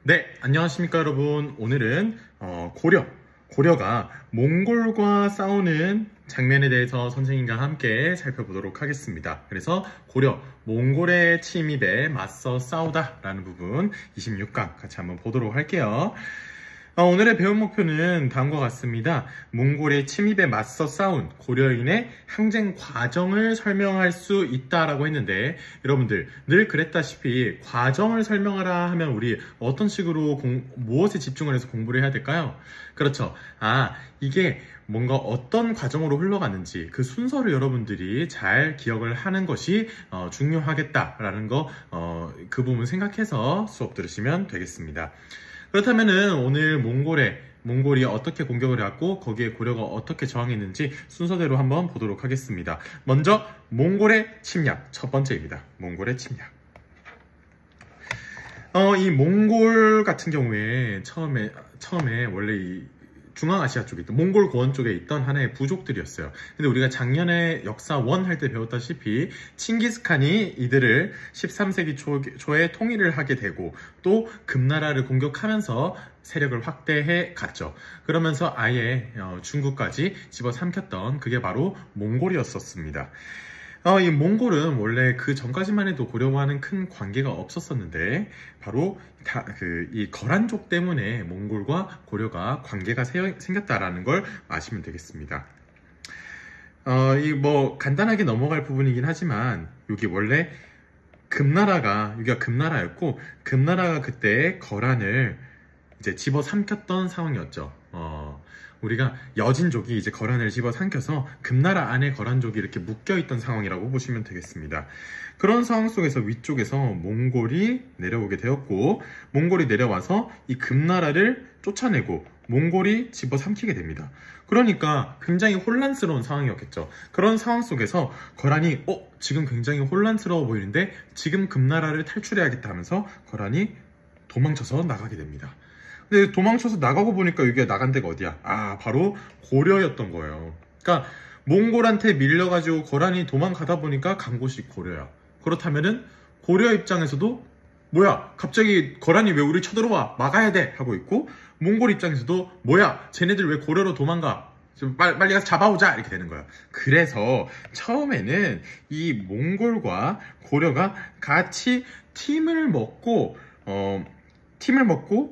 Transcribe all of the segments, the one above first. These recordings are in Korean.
네, 안녕하십니까 여러분. 오늘은 고려가 몽골과 싸우는 장면에 대해서 선생님과 함께 살펴보도록 하겠습니다. 그래서 몽골의 침입에 맞서 싸우다 라는 부분 26강 같이 한번 보도록 할게요. 오늘의 배움 목표는 다음과 같습니다. 몽골의 침입에 맞서 싸운 고려인의 항쟁 과정을 설명할 수 있다라고 했는데, 여러분들 늘 그랬다시피 과정을 설명하라 하면 우리 어떤 식으로 무엇에 집중을 해서 공부를 해야 될까요? 그렇죠. 이게 뭔가 어떤 과정으로 흘러가는지 그 순서를 여러분들이 잘 기억을 하는 것이 중요하겠다라는 그 부분 생각해서 수업 들으시면 되겠습니다. 그렇다면은 오늘 몽골이 어떻게 공격을 해왔고 거기에 고려가 어떻게 저항했는지 순서대로 한번 보도록 하겠습니다. 먼저 몽골의 침략 첫 번째입니다. 몽골의 침략. 이 몽골 같은 경우에 처음에 원래 이 중앙아시아 쪽에 있던 몽골 고원 쪽에 있던 하나의 부족들이었어요. 근데 우리가 작년에 역사 1 할 때 배웠다시피 칭기스칸이 이들을 13세기 초에 통일을 하게 되고 또 금나라를 공격하면서 세력을 확대해 갔죠. 그러면서 아예 중국까지 집어삼켰던 그게 바로 몽골이었었습니다. 이 몽골은 원래 그 전까지만 해도 고려와는 큰 관계가 없었었는데 바로 이 거란족 때문에 몽골과 고려가 관계가 생겼다라는 걸 아시면 되겠습니다. 간단하게 넘어갈 부분이긴 하지만 여기가 금나라였고 금나라가 그때 거란을 이제 집어삼켰던 상황이었죠. 우리가 여진족이 이제 거란을 집어삼켜서 금나라 안에 거란족이 이렇게 묶여있던 상황이라고 보시면 되겠습니다. 그런 상황 속에서 위쪽에서 몽골이 내려오게 되었고 몽골이 내려와서 이 금나라를 쫓아내고 몽골이 집어삼키게 됩니다. 그러니까 굉장히 혼란스러운 상황이었겠죠. 그런 상황 속에서 거란이 지금 굉장히 혼란스러워 보이는데 지금 금나라를 탈출해야겠다 하면서 거란이 도망쳐서 나가게 됩니다. 근데 도망쳐서 나가고 보니까 여기가 나간 데가 어디야? 바로 고려였던 거예요. 그러니까 몽골한테 밀려가지고 거란이 도망가다 보니까 간 곳이 고려야. 그렇다면은 고려 입장에서도 뭐야? 갑자기 거란이 왜 우리 쳐들어와? 막아야 돼! 하고 있고 몽골 입장에서도 뭐야? 쟤네들 왜 고려로 도망가? 빨리 가서 잡아오자! 이렇게 되는 거야. 그래서 처음에는 이 몽골과 고려가 같이 팀을 먹고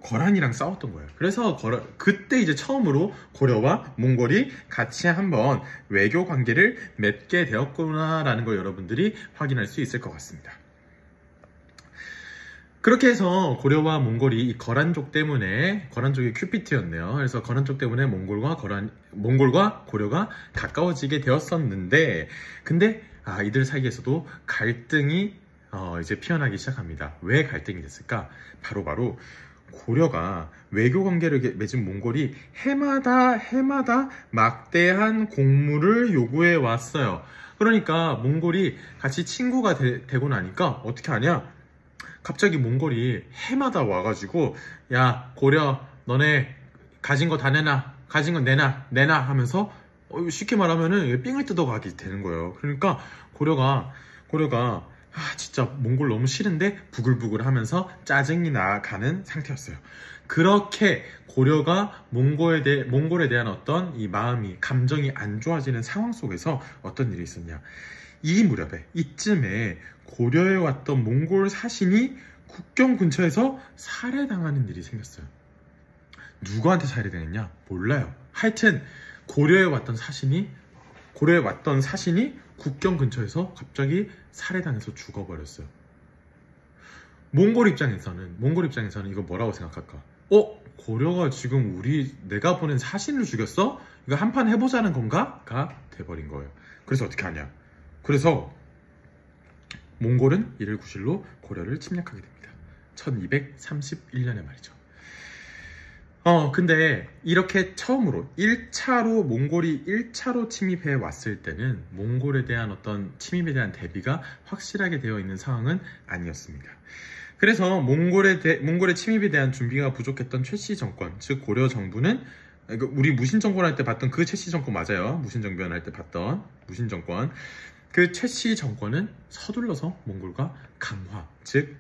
거란이랑 싸웠던 거예요. 그래서 그때 이제 처음으로 고려와 몽골이 같이 한번 외교 관계를 맺게 되었구나라는 걸 여러분들이 확인할 수 있을 것 같습니다. 그렇게 해서 고려와 몽골이 이 거란족이 큐피트였네요. 그래서 거란족 때문에 몽골과 고려가 가까워지게 되었었는데, 근데 이들 사이에서도 갈등이 이제 피어나기 시작합니다. 왜 갈등이 됐을까? 바로 고려가 외교 관계를 맺은 몽골이 해마다 막대한 공물을 요구해 왔어요. 그러니까 몽골이 같이 친구가 되고 나니까 어떻게 하냐? 갑자기 몽골이 해마다 와가지고 야 고려 너네 가진 거 다 내놔, 가진 거 내놔 하면서 쉽게 말하면은 삥을 뜯어가게 되는 거예요. 그러니까 고려가 진짜 몽골 너무 싫은데 부글부글 하면서 짜증이 나가는 상태였어요. 그렇게 고려가 몽골에 대한 어떤 이 감정이 안 좋아지는 상황 속에서 어떤 일이 있었냐. 이 무렵에, 이쯤에 고려에 왔던 몽골 사신이 국경 근처에서 살해당하는 일이 생겼어요. 누구한테 살해당했냐? 몰라요. 하여튼 고려에 왔던 사신이 국경 근처에서 갑자기 살해당해서 죽어버렸어요. 몽골 입장에서는 이거 뭐라고 생각할까? 고려가 지금 내가 보낸 사신을 죽였어? 이거 한판 해보자는 건가? 가 돼버린 거예요. 그래서 어떻게 하냐? 그래서 몽골은 이를 구실로 고려를 침략하게 됩니다. 1231년에 말이죠. 근데 이렇게 처음으로 몽골이 1차로 침입해 왔을 때는 몽골에 대한 어떤 침입에 대한 대비가 확실하게 되어 있는 상황은 아니었습니다. 그래서 몽골의 침입에 대한 준비가 부족했던 최씨 정권, 즉 고려 정부는 우리 무신정권 할 때 봤던 그 최씨 정권 맞아요. 무신정변 할 때 봤던 무신정권. 그 최씨 정권은 서둘러서 몽골과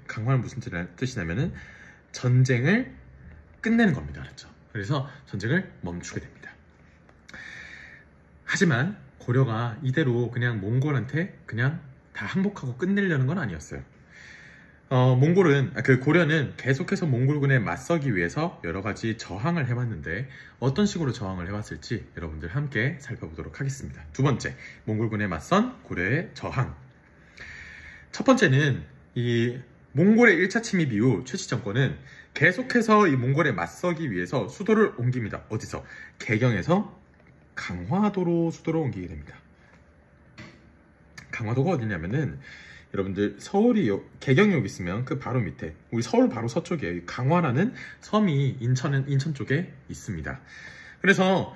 강화는 무슨 뜻이냐면은 전쟁을 끝내는 겁니다. 그렇죠? 그래서 전쟁을 멈추게 됩니다. 하지만 고려가 이대로 그냥 몽골한테 그냥 다 항복하고 끝내려는 건 아니었어요. 고려는 계속해서 몽골군에 맞서기 위해서 여러 가지 저항을 해왔는데 어떤 식으로 저항을 해왔을지 여러분들 함께 살펴보도록 하겠습니다. 두 번째, 몽골군에 맞선 고려의 저항. 첫 번째는 이 몽골의 1차 침입 이후 최씨 정권은 계속해서 이 몽골에 맞서기 위해서 수도를 옮깁니다. 어디서? 개경에서 강화도로 수도를 옮기게 됩니다. 강화도가 어디냐면은 여러분들 서울이 개경이 여기 있으면 그 바로 밑에 우리 서울 바로 서쪽에 강화라는 섬이 인천 쪽에 있습니다. 그래서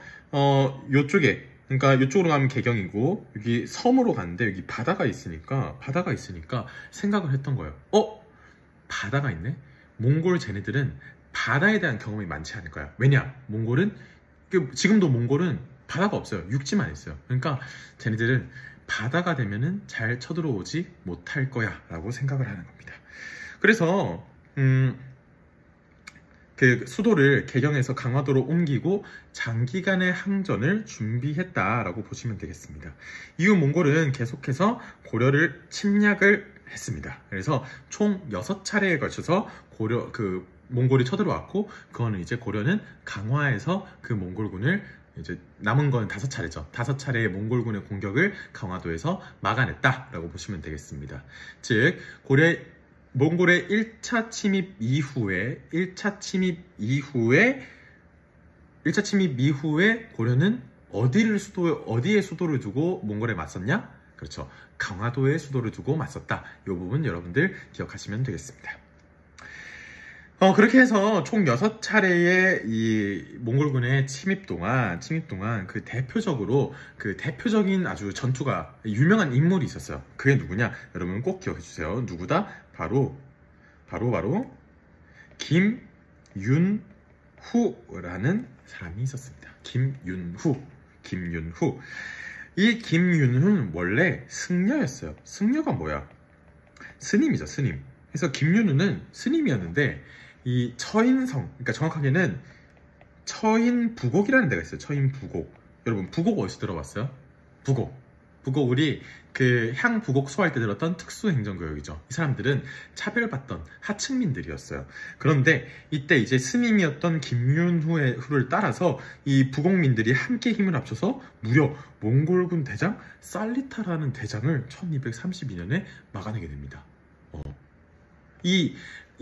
요쪽에 그러니까 이쪽으로 가면 개경이고 여기 섬으로 갔는데 여기 바다가 있으니까 생각을 했던 거예요. 바다가 있네? 몽골 쟤네들은 바다에 대한 경험이 많지 않을 거야. 왜냐? 지금도 몽골은 바다가 없어요. 육지만 있어요. 그러니까 쟤네들은 바다가 되면은 잘 쳐들어오지 못할 거야 라고 생각을 하는 겁니다. 그래서 그 수도를 개경에서 강화도로 옮기고 장기간의 항전을 준비했다라고 보시면 되겠습니다. 이후 몽골은 계속해서 고려를 침략을 했습니다. 그래서 총 6차례에 걸쳐서 몽골이 쳐들어왔고, 그거는 이제 고려는 강화에서 그 몽골군을 이제 남은 건 5차례죠. 5차례의 몽골군의 공격을 강화도에서 막아냈다라고 보시면 되겠습니다. 즉, 몽골의 1차 침입 이후에 고려는 어디에 수도를 두고 몽골에 맞섰냐? 그렇죠. 강화도에 수도를 두고 맞섰다. 이 부분 여러분들 기억하시면 되겠습니다. 그렇게 해서 총 6차례의 이 몽골군의 침입 동안 그 대표적인 아주 전투가 유명한 인물이 있었어요. 그게 누구냐? 여러분 꼭 기억해 주세요. 누구다? 바로 김윤후라는 사람이 있었습니다. 김윤후. 이 김윤후는 원래 승려였어요. 승려가 뭐야? 스님이죠, 스님. 그래서 김윤후는 스님이었는데 이 처인성, 그러니까 정확하게는 처인부곡이라는 데가 있어요. 처인부곡. 여러분 부곡 어디서 들어봤어요? 부곡 우리 그 향부곡 소화할 때 들었던 특수행정구역이죠. 이 사람들은 차별받던 하층민들이었어요. 그런데 이때 이제 스님이었던 김윤후를 따라서 이 부곡민들이 함께 힘을 합쳐서 무려 몽골군 대장 살리타라는 대장을 1232년에 막아내게 됩니다. 이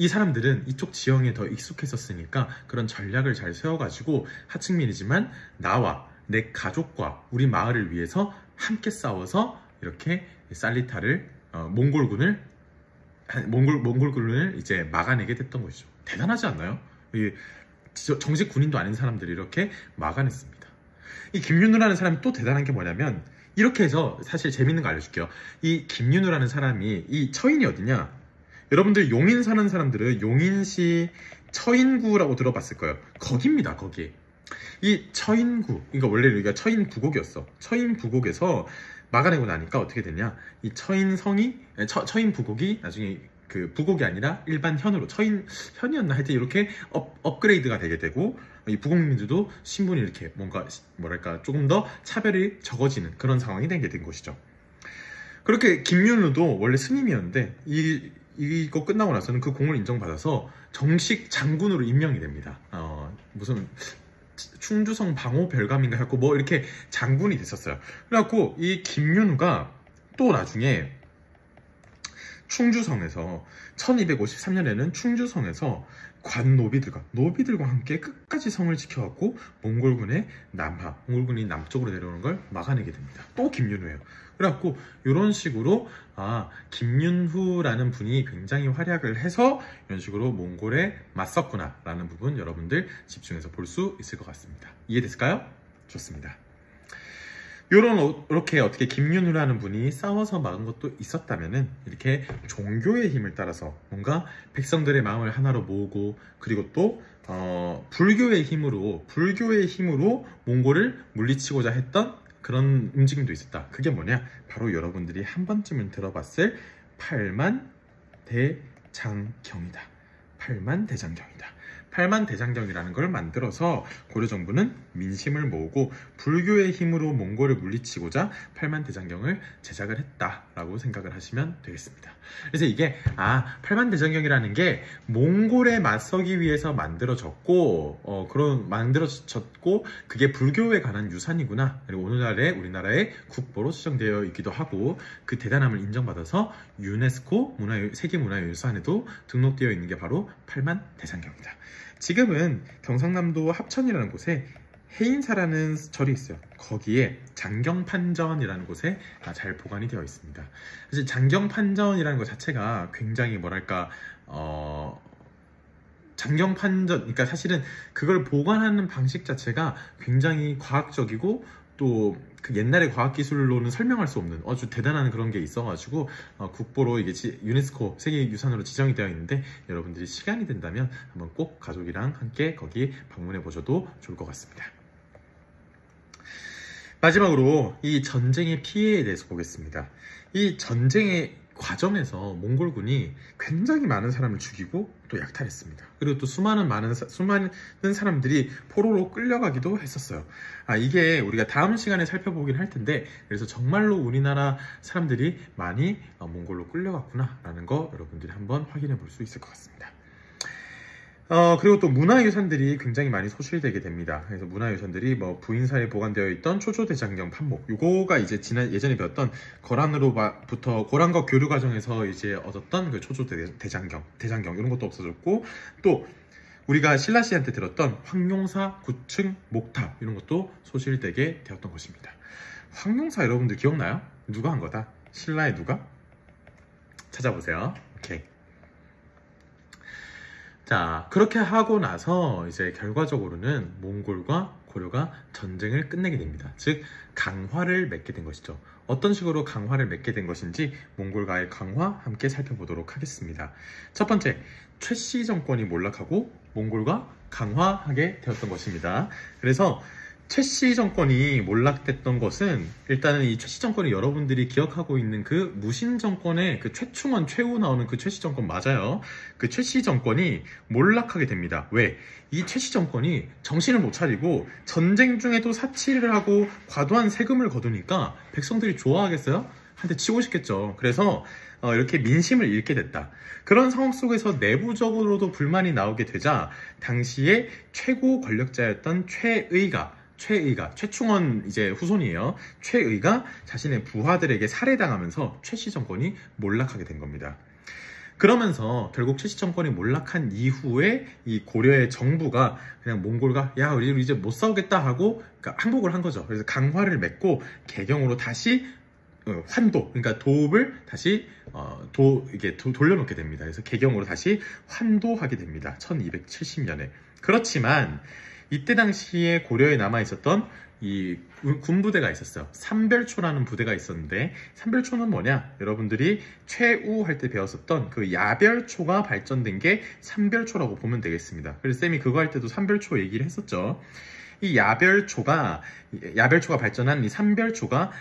사람들은 이쪽 지형에 더 익숙했었으니까 그런 전략을 잘 세워가지고 하층민이지만 나와 내 가족과 우리 마을을 위해서 함께 싸워서 이렇게 살리타를 몽골군을 이제 막아내게 됐던 것이죠. 대단하지 않나요? 정식 군인도 아닌 사람들이 이렇게 막아냈습니다. 이 김윤후라는 사람이 또 대단한 게 뭐냐면 이렇게 해서 사실 재밌는 거 알려줄게요. 이 김윤후라는 사람이 이 처인이 어디냐? 여러분들 용인 사는 사람들은 용인시 처인구라고 들어봤을 거예요. 거기입니다. 거기. 이 처인구, 그러니까 원래 여기가 처인부곡이었어. 처인부곡에서 막아내고 나니까 어떻게 됐냐? 이 처인부곡이 나중에 그 부곡이 아니라 일반 현으로 현이었나 하여튼 이렇게 업그레이드가 되게 되고 이 부곡민들도 신분이 이렇게 뭐랄까 조금 더 차별이 적어지는 그런 상황이 되게 된 것이죠. 그렇게 김윤후도 원래 스님이었는데 이거 끝나고 나서는 그 공을 인정받아서 정식 장군으로 임명이 됩니다. 무슨 충주성 방호 별감인가 해갖고 뭐 이렇게 장군이 됐었어요. 그래갖고 이 김윤후가 또 나중에 충주성에서 1253년에는 충주성에서 노비들과 함께 끝까지 성을 지켜갖고 몽골군이 남쪽으로 내려오는 걸 막아내게 됩니다. 또 김윤후예요. 그래갖고 이런 식으로 김윤후라는 분이 굉장히 활약을 해서 이런 식으로 몽골에 맞섰구나 라는 부분 여러분들 집중해서 볼 수 있을 것 같습니다. 이해됐을까요? 좋습니다. 이렇게 어떻게 김윤후라는 분이 싸워서 막은 것도 있었다면은 이렇게 종교의 힘을 따라서 뭔가 백성들의 마음을 하나로 모으고 그리고 또 불교의 힘으로 몽골을 물리치고자 했던 그런 움직임도 있었다. 그게 뭐냐? 바로 여러분들이 한 번쯤은 들어봤을 팔만대장경이다. 팔만대장경이다. 팔만대장경이라는 걸 만들어서 고려 정부는 민심을 모으고 불교의 힘으로 몽골을 물리치고자 팔만대장경을 제작을 했다라고 생각을 하시면 되겠습니다. 그래서 이게 팔만대장경이라는 게 몽골에 맞서기 위해서 만들어졌고 그게 불교에 관한 유산이구나. 그리고 오늘날에 우리나라의 국보로 지정되어 있기도 하고 그 대단함을 인정받아서 유네스코 세계문화유산에도 등록되어 있는 게 바로 팔만대장경이다. 지금은 경상남도 합천이라는 곳에 해인사라는 절이 있어요. 거기에 장경판전이라는 곳에 잘 보관이 되어 있습니다. 사실 장경판전이라는 것 자체가 굉장히 장경판전, 그러니까 사실은 그걸 보관하는 방식 자체가 굉장히 과학적이고 또 그 옛날의 과학기술로는 설명할 수 없는 아주 대단한 그런 게 있어가지고 국보로 이게 유네스코 세계유산으로 지정이 되어 있는데 여러분들이 시간이 된다면 한번 꼭 가족이랑 함께 거기 방문해 보셔도 좋을 것 같습니다. 마지막으로 이 전쟁의 피해에 대해서 보겠습니다. 이 전쟁의 과정에서 몽골군이 굉장히 많은 사람을 죽이고 또 약탈했습니다. 그리고 또 수많은 사람들이 포로로 끌려가기도 했었어요. 이게 우리가 다음 시간에 살펴보긴 할 텐데, 그래서 정말로 우리나라 사람들이 많이 몽골로 끌려갔구나 라는 거 여러분들이 한번 확인해 볼 수 있을 것 같습니다. 그리고 또 문화유산들이 굉장히 많이 소실되게 됩니다. 그래서 문화유산들이 부인사에 보관되어 있던 초조대장경 판목, 요거가 이제 예전에 배웠던 고란과 교류 과정에서 이제 얻었던 그 초조대장경 이런 것도 없어졌고, 또 우리가 신라시한테 들었던 황룡사 9층 목탑 이런 것도 소실되게 되었던 것입니다. 황룡사 여러분들 기억나요? 누가 한 거다? 신라의 누가? 찾아보세요. 오케이. 자, 그렇게 하고 나서 이제 결과적으로는 몽골과 고려가 전쟁을 끝내게 됩니다. 즉, 강화를 맺게 된 것이죠. 어떤 식으로 강화를 맺게 된 것인지 몽골과의 강화 함께 살펴보도록 하겠습니다. 첫 번째, 최씨 정권이 몰락하고 몽골과 강화하게 되었던 것입니다. 그래서 최씨 정권이 몰락됐던 것은, 일단은 이 최씨 정권이 여러분들이 기억하고 있는 그 무신 정권의 그 최충원, 최후 나오는 그 최씨 정권 맞아요. 그 최씨 정권이 몰락하게 됩니다. 왜? 이 최씨 정권이 정신을 못 차리고 전쟁 중에도 사치를 하고 과도한 세금을 거두니까 백성들이 좋아하겠어요? 한테 치고 싶겠죠. 그래서 이렇게 민심을 잃게 됐다. 그런 상황 속에서 내부적으로도 불만이 나오게 되자 당시에 최고 권력자였던 최충원 이제 후손이에요. 최의가 자신의 부하들에게 살해당하면서 최씨 정권이 몰락하게 된 겁니다. 그러면서 결국 최씨 정권이 몰락한 이후에 이 고려의 정부가 그냥 몽골과 우리 이제 못 싸우겠다 하고 항복을 한 거죠. 그래서 강화를 맺고 개경으로 다시 환도, 그러니까 도읍을 다시 돌려놓게 됩니다. 그래서 개경으로 다시 환도하게 됩니다. 1270년에. 그렇지만 이때 당시에 고려에 남아있었던 이 군부대가 있었어요. 삼별초라는 부대가 있었는데, 삼별초는 뭐냐? 여러분들이 최우 할 때 배웠었던 그 야별초가 발전된 게 삼별초라고 보면 되겠습니다. 그래서 쌤이 그거 할 때도 삼별초 얘기를 했었죠. 이 야별초가 발전한 이 삼별초가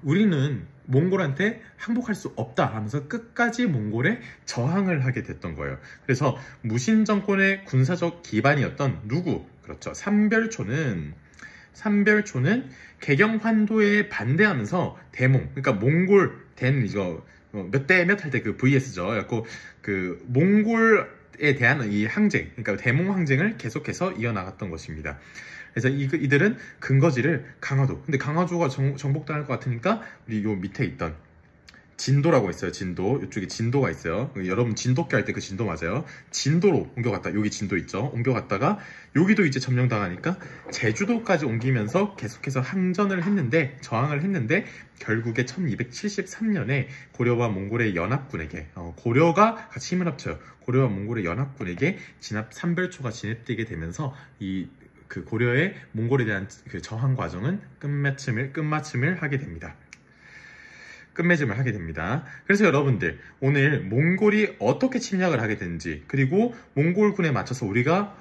우리는 몽골한테 항복할 수 없다 하면서 끝까지 몽골에 저항을 하게 됐던 거예요. 그래서 무신 정권의 군사적 기반이었던 누구? 그렇죠. 삼별초는 개경 환도에 반대하면서 대몽, 그러니까 몽골 이거 몇 대 몇 할 때 그 VS죠. 그래갖고 그 몽골에 대한 이 항쟁, 그러니까 대몽 항쟁을 계속해서 이어나갔던 것입니다. 그래서 이들은 근거지를 강화도, 근데 강화도가 정복당할 것 같으니까 우리 요 밑에 있던 진도라고 있어요. 진도, 이쪽에 진도가 있어요. 여러분 진돗개 할 때 그 진도 맞아요. 진도로 옮겨갔다. 여기 진도 있죠. 옮겨갔다가 여기도 이제 점령당하니까 제주도까지 옮기면서 계속해서 저항을 했는데 결국에 1273년에 고려와 몽골의 연합군에게 고려가 같이 힘을 합쳐요. 고려와 몽골의 연합군에게 삼별초가 진압되게 되면서 그 고려의 몽골에 대한 그 저항 과정은 끝맺음을 하게 됩니다. 그래서 여러분들, 오늘 몽골이 어떻게 침략을 하게 된지, 그리고 몽골군에 맞춰서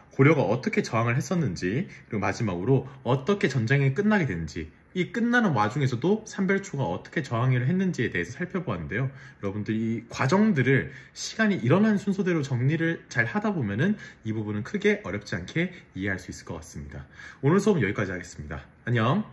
고려가 어떻게 저항을 했었는지, 그리고 마지막으로 어떻게 전쟁이 끝나게 된지, 이 끝나는 와중에서도 삼별초가 어떻게 저항을 했는지에 대해서 살펴보았는데요. 여러분들 이 과정들을 시간이 일어난 순서대로 정리를 잘 하다 보면은 이 부분은 크게 어렵지 않게 이해할 수 있을 것 같습니다. 오늘 수업은 여기까지 하겠습니다. 안녕.